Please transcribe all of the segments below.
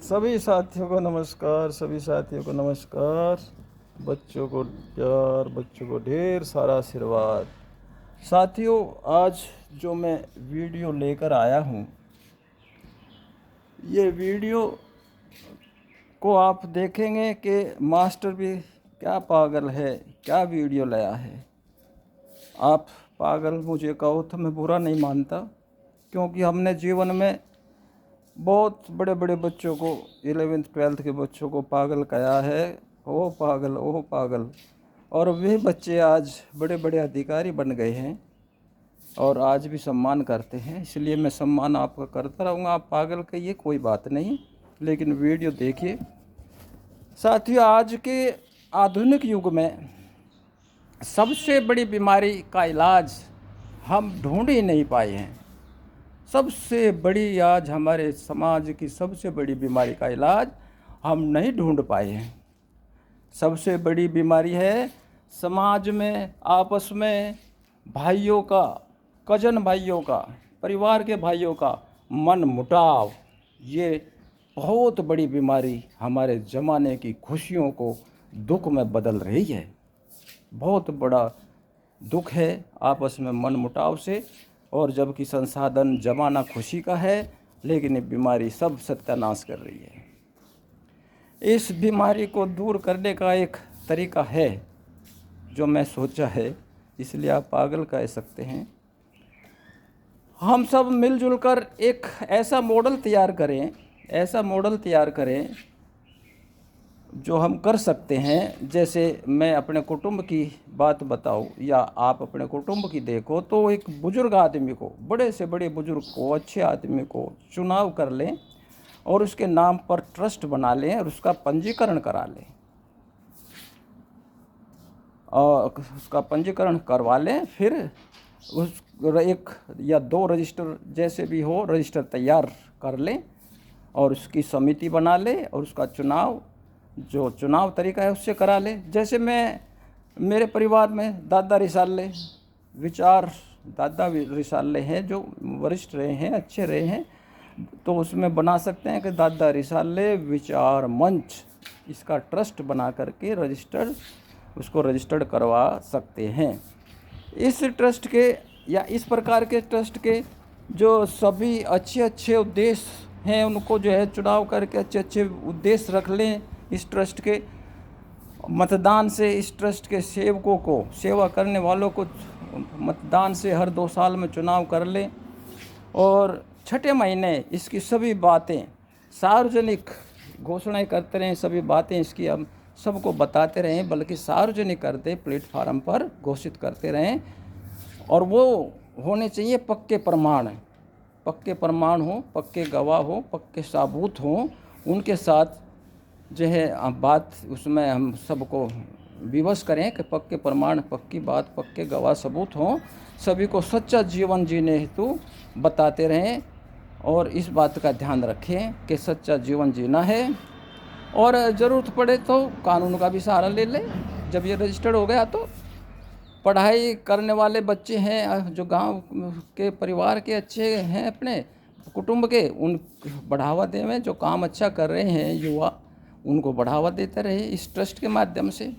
सभी साथियों को नमस्कार, सभी साथियों को नमस्कार। बच्चों को प्यार, बच्चों को ढेर सारा आशीर्वाद। साथियों, आज जो मैं वीडियो लेकर आया हूँ, ये वीडियो को आप देखेंगे कि मास्टर भी क्या पागल है, क्या वीडियो लाया है। आप पागल मुझे कहो तो मैं बुरा नहीं मानता, क्योंकि हमने जीवन में बहुत बड़े बड़े बच्चों को 11th-12th के बच्चों को पागल कहा है। ओ पागल, ओ पागल। और वे बच्चे आज बड़े बड़े अधिकारी बन गए हैं और आज भी सम्मान करते हैं, इसलिए मैं सम्मान आपका करता रहूँगा। आप पागल कहिए, कोई बात नहीं, लेकिन वीडियो देखिए। साथियों, आज के आधुनिक युग में सबसे बड़ी बीमारी का इलाज हम ढूंढ ही नहीं पाए हैं। सबसे बड़ी आज हमारे समाज की सबसे बड़ी बीमारी का इलाज हम नहीं ढूंढ पाए हैं। सबसे बड़ी बीमारी है समाज में आपस में भाइयों का, कजन भाइयों का, परिवार के भाइयों का मन मुटाव। ये बहुत बड़ी बीमारी हमारे ज़माने की खुशियों को दुख में बदल रही है। बहुत बड़ा दुख है आपस में मन मुटाव से, और जबकि संसाधन ज़माना खुशी का है, लेकिन ये बीमारी सब सत्यानाश कर रही है। इस बीमारी को दूर करने का एक तरीका है जो मैं सोचा है, इसलिए आप पागल कह सकते हैं। हम सब मिलजुल कर एक ऐसा मॉडल तैयार करें जो हम कर सकते हैं। जैसे मैं अपने कुटुंब की बात बताऊं या आप अपने कुटुंब की देखो, तो एक बुजुर्ग आदमी को, बड़े से बड़े बुजुर्ग को, अच्छे आदमी को चुनाव कर लें और उसके नाम पर ट्रस्ट बना लें और उसका पंजीकरण करा लें, और उसका पंजीकरण करवा लें। फिर उस एक या दो रजिस्टर, जैसे भी हो, रजिस्टर तैयार कर लें और उसकी समिति बना लें और उसका जो चुनाव तरीका है उससे करा ले। जैसे मेरे परिवार में दादा रिसाले विचार, दादा रिसाले हैं जो वरिष्ठ रहे हैं, अच्छे रहे हैं, तो उसमें बना सकते हैं कि दादा रिसाले विचार मंच, इसका ट्रस्ट बना करके उसको रजिस्टर्ड करवा सकते हैं। इस ट्रस्ट के या इस प्रकार के ट्रस्ट के जो सभी अच्छे अच्छे उद्देश्य हैं, उनको जो है चुनाव करके अच्छे अच्छे उद्देश्य रख लें। इस ट्रस्ट के मतदान से, इस ट्रस्ट के सेवकों को, सेवा करने वालों को मतदान से हर 2 साल में चुनाव कर लें, और छठे महीने इसकी सभी बातें सार्वजनिक घोषणाएं करते रहें। सभी बातें इसकी हम सबको बताते रहें, बल्कि सार्वजनिक करते प्लेटफार्म पर घोषित करते रहें। और वो होने चाहिए पक्के प्रमाण हो, पक्के गवाह हो, पक्के साबूत हों। उनके साथ जो है बात, उसमें हम सबको विवश करें कि पक्के प्रमाण, पक्की बात, पक्के गवाह सबूत हों। सभी को सच्चा जीवन जीने हेतु बताते रहें और इस बात का ध्यान रखें कि सच्चा जीवन जीना है। और ज़रूरत पड़े तो कानून का भी सहारा ले लें। जब ये रजिस्टर्ड हो गया तो पढ़ाई करने वाले बच्चे हैं, जो गांव के परिवार के अच्छे हैं, अपने कुटुंब के, उन बढ़ावा दें। जो काम अच्छा कर रहे हैं युवा, उनको बढ़ावा देते रहे इस ट्रस्ट के माध्यम से।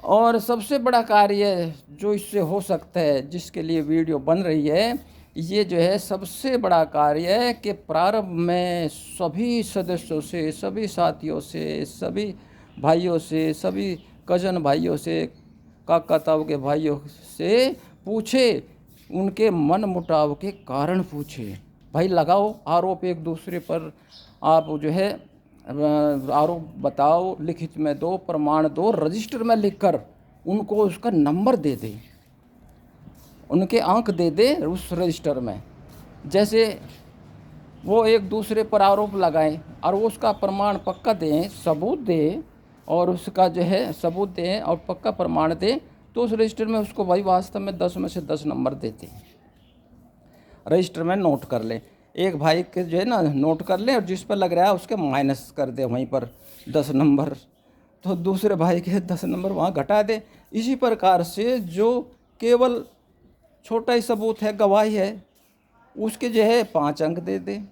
और सबसे बड़ा कार्य जो इससे हो सकता है, जिसके लिए वीडियो बन रही है, ये जो है सबसे बड़ा कार्य है कि प्रारंभ में सभी सदस्यों से, सभी साथियों से, सभी भाइयों से, सभी कजन भाइयों से, काका ताऊ के भाइयों से पूछे, उनके मन मुटाव के कारण पूछे। भाई लगाओ आरोप एक दूसरे पर, आप जो है आरोप बताओ, लिखित में दो, प्रमाण दो, रजिस्टर में लिखकर उनको उसका नंबर दे दे, उनके अंक दे दे उस रजिस्टर में। जैसे वो एक दूसरे पर आरोप लगाएं और वो उसका प्रमाण पक्का दें, सबूत दें, और उसका जो है सबूत दें और पक्का प्रमाण दें, तो उस रजिस्टर में उसको भाई वास्तव में 10 में से 10 नंबर देते हैं। रजिस्टर में नोट कर लें, एक भाई के जो है ना नोट कर लें, और जिस पर लग रहा है उसके माइनस कर दे वहीं पर 10 नंबर, तो दूसरे भाई के 10 नंबर वहाँ घटा दे। इसी प्रकार से जो केवल छोटा ही सबूत है, गवाही है, उसके जो है 5 अंक दे दे।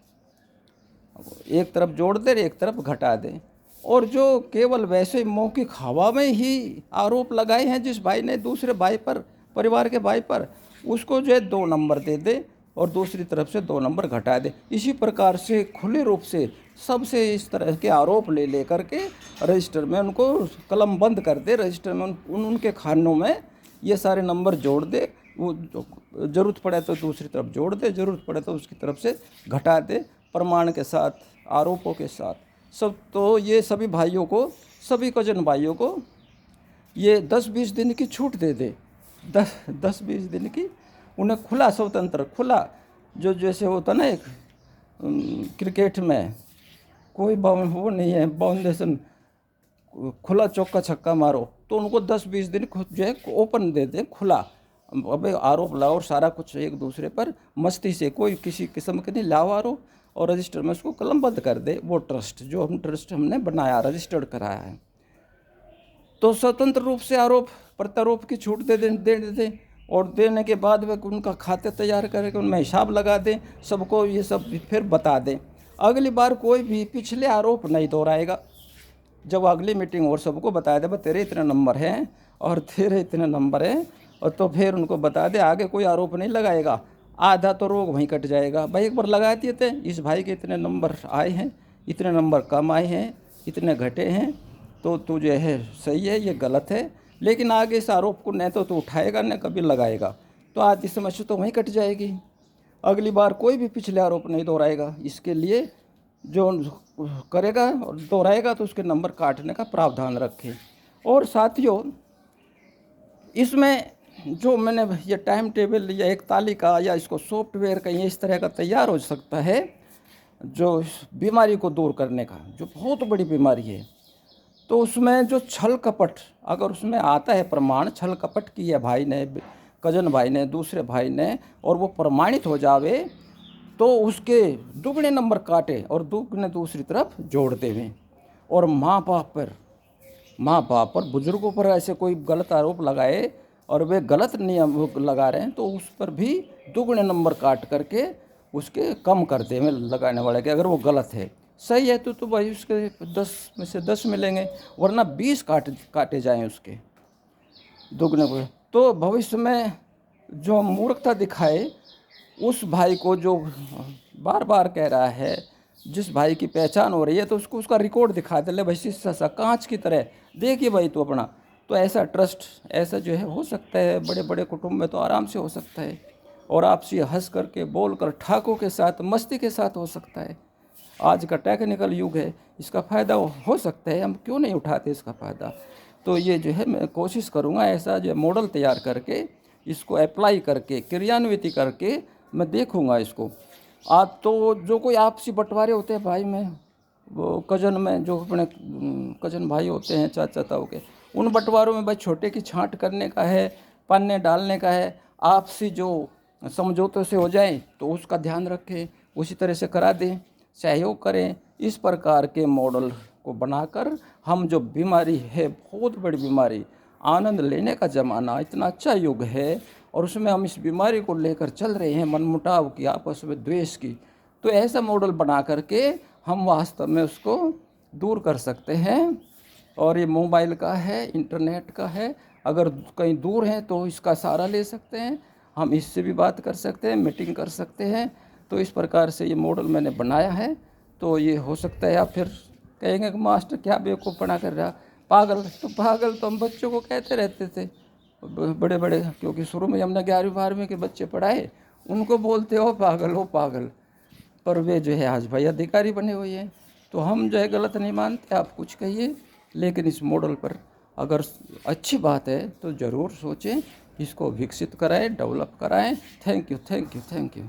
एक तरफ जोड़ दे, एक तरफ घटा दे। और जो केवल वैसे मौखिक हवा में ही आरोप लगाए हैं जिस भाई ने दूसरे भाई पर, परिवार के भाई पर, उसको जो है 2 नंबर दे दे और दूसरी तरफ से 2 नंबर घटा दे। इसी प्रकार से खुले रूप से सबसे इस तरह के आरोप ले ले करके रजिस्टर में उनको कलम बंद कर दे, रजिस्टर में उनके खानों में ये सारे नंबर जोड़ दे। वो ज़रूरत पड़े तो दूसरी तरफ जोड़ दे, ज़रूरत पड़े तो उसकी तरफ से घटा दे, प्रमाण के साथ, आरोपों के साथ सब। तो ये सभी भाइयों को, सभी कजन भाइयों को ये 10-20 दिन की छूट दे दे, 10-20 दिन की उन्हें खुला, स्वतंत्र खुला, जो जैसे होता ना एक क्रिकेट में कोई वो नहीं है बाउंडेशन, खुला चौका छक्का मारो, तो उनको 10-20 दिन जो है ओपन दे दें, खुला। अबे आरोप लाओ और सारा कुछ एक दूसरे पर मस्ती से, कोई किसी किस्म के नहीं लाओ आरोप, और रजिस्टर में उसको कलमबद्ध कर दे। वो ट्रस्ट जो ट्रस्ट हमने बनाया, रजिस्टर्ड कराया है, तो स्वतंत्र रूप से आरोप प्रत्यारोप की छूट दे दें और देने के बाद वे उनका खाते तैयार करके उनमें हिसाब लगा दें, सबको ये सब फिर बता दें। अगली बार कोई भी पिछले आरोप नहीं दोहराएगा। जब अगली मीटिंग और सबको बता दे, भाई तेरे इतने नंबर हैं और तेरे इतने नंबर हैं, और तो फिर उनको बता दे, आगे कोई आरोप नहीं लगाएगा, आधा तो रोग वहीं कट जाएगा। भाई एक बार लगा दिए थे, इस भाई के इतने नंबर आए हैं, इतने नंबर कम आए हैं, इतने घटे हैं, तो तू जो है सही है, ये गलत है, लेकिन आगे इस आरोप को न तो तू उठाएगा न कभी लगाएगा, तो आज इस समस्या तो वहीं कट जाएगी। अगली बार कोई भी पिछले आरोप नहीं दोहराएगा। इसके लिए जो करेगा और दोहराएगा तो उसके नंबर काटने का प्रावधान रखें। और साथियों, इसमें जो मैंने ये टाइम टेबल या एक तालिका या इसको सॉफ्टवेयर कहीं इस तरह का तैयार हो सकता है, जो बीमारी को दूर करने का, जो बहुत बड़ी बीमारी है, तो उसमें जो छल कपट अगर उसमें आता है, प्रमाण छल कपट किया भाई ने, कजन भाई ने, दूसरे भाई ने, और वो प्रमाणित हो जावे, तो उसके दुगने नंबर काटे और दुगने दूसरी तरफ जोड़ देवें। और माँ बाप पर, बुजुर्गों पर ऐसे कोई गलत आरोप लगाए और वे गलत नियम लगा रहे हैं, तो उस पर भी दुगने नंबर काट करके उसके कम कर देवें लगाने वाले के। अगर वो गलत है, सही है तो भाई उसके 10 में से 10 मिलेंगे, वरना 20 काटे जाएं उसके दुगने को। तो भविष्य में जो मूर्खता दिखाए उस भाई को, जो बार बार कह रहा है, जिस भाई की पहचान हो रही है, तो उसको उसका रिकॉर्ड दिखा दे, ले भाई शीशा सा कांच की तरह देखिए भाई तो अपना। तो ऐसा ट्रस्ट, ऐसा जो है हो सकता है, बड़े बड़े कुटुंब में तो आराम से हो सकता है, और आपसे हंस करके, बोल कर, ठाकों के साथ, मस्ती के साथ हो सकता है। आज का टेक्निकल युग है, इसका फ़ायदा हो सकता है, हम क्यों नहीं उठाते इसका फ़ायदा। तो ये जो है मैं कोशिश करूँगा ऐसा जो मॉडल तैयार करके, इसको अप्लाई करके, क्रियान्वित करके मैं देखूँगा इसको। आज तो जो कोई आपसी बंटवारे होते हैं भाई में, वो कजन में, जो अपने कजन भाई होते हैं, चाचा ताऊ के, उन बंटवारों में भाई छोटे की छांट करने का है, पन्ने डालने का है, आपसी जो समझौतों से हो जाए तो उसका ध्यान रखें, उसी तरह से करा दें, सहयोग करें। इस प्रकार के मॉडल को बनाकर हम जो बीमारी है, बहुत बड़ी बीमारी, आनंद लेने का ज़माना, इतना अच्छा युग है, और उसमें हम इस बीमारी को लेकर चल रहे हैं, मनमुटाव की, आपस में द्वेष की। तो ऐसा मॉडल बना करके हम वास्तव में उसको दूर कर सकते हैं। और ये मोबाइल का है, इंटरनेट का है, अगर कहीं दूर हैं तो इसका सहारा ले सकते हैं, हम इससे भी बात कर सकते हैं, मीटिंग कर सकते हैं। तो इस प्रकार से ये मॉडल मैंने बनाया है। तो ये हो सकता है आप फिर कहेंगे कि मास्टर क्या बेवकूफ़पना कर रहा, पागल। तो पागल तो हम बच्चों को कहते रहते थे, बड़े बड़े, क्योंकि शुरू में हमने 11वीं 12वीं के बच्चे पढ़ाए, उनको बोलते हो पागल, पर वे जो है आज भाई अधिकारी बने हुए हैं। तो हम जो है गलत नहीं मानते, आप कुछ कहिए, लेकिन इस मॉडल पर अगर अच्छी बात है तो ज़रूर सोचें, इसको विकसित कराएं, डेवलप कराएं। Thank you.